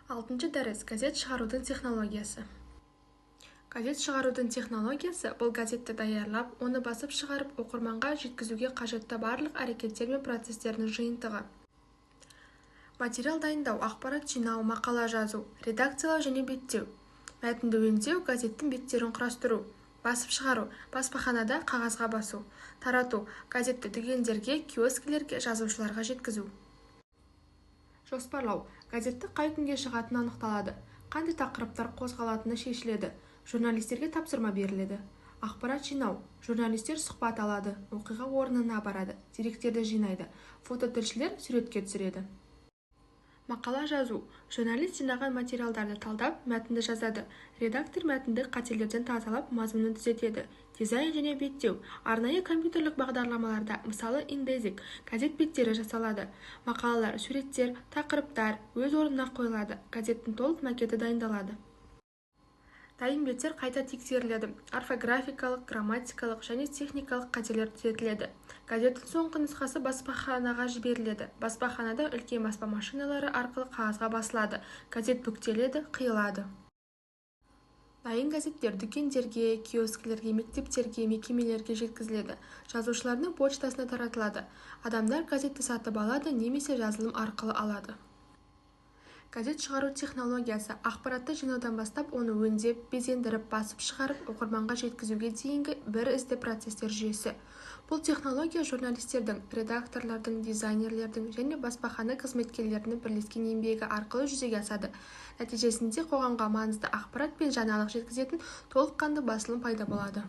Алтыншы дәріс: газет шығарудың технологиясы. Газет шығарудың технологиясы – бұл газетті даярлап, оны басып шығарып, оқырманға жеткізуге қажетті барлық әрекеттер мен процестердің жиынтығы. Материал дайындау, ақпарат жинау, мақала жазу, редакциялау және беттеу. Мәтінді өңдеу, газеттің беттерін құрастыру. Басып шығару, баспаханада қағазға басу. Тарату, газетті дүкендерге, киоскілерге, жазушыларға жеткізу. Жоспарлау, газетті қай күнге шығатыны анықталады. Қандай тақырыптар қозғалатыны шешіледі. Журналистерге тапсырма беріледі. Ақпарат жинау, журналистер сұхбат алады, оқиға орнына барады, деректерді жинайды. Фототілшілер суретке түсіреді. Мақала жазу, журналист жинаған материалдарды талдап, мәтінді жазады. Редактор мәтінді қателерден тазалап, мазмұнын түзетеді. Дизайн және беттеу, арнайы компьютерлік бағдарламаларда, мысалы индезик, газет беттері жасалады. Мақалалар, суреттер, тақырыптар өз орнына қойылады. Газеттің толық макеті дайындалады. Дайын беттер қайта тексеріледі. Орфографикалық, грамматикалық және техникалық қателер түзетіледі. Газеттің соңғы нұсқасы баспаханаға жіберіледі. Баспаханада үлкен баспа машиналары арқылы қағазға басылады. Газет бүктеледі, қиылады. Дайын газеттер дүкендерге, киоскілерге, мектептерге, мекемелерге жеткізіледі. Жазушылардың почтасына таратылады. Адамдар газетті сатып алады, немесе жазылым арқылы алады. Газет шығару технологиясы – ақпаратты жинаудан бастап, оны өңдеп, безендіріп, басып шығарып, оқырманға жеткізуге дейінгі бір ізді процестер жүйесі. Бұл технология журналистердің, редакторлардың, дизайнерлердің және баспахана қызметкерлерінің бірлескен еңбегі арқылы жүзеге асады. Нәтижесінде қоғамға маңызды ақпарат пен жаңалық жеткізетін толыққанды басылым пайда болады.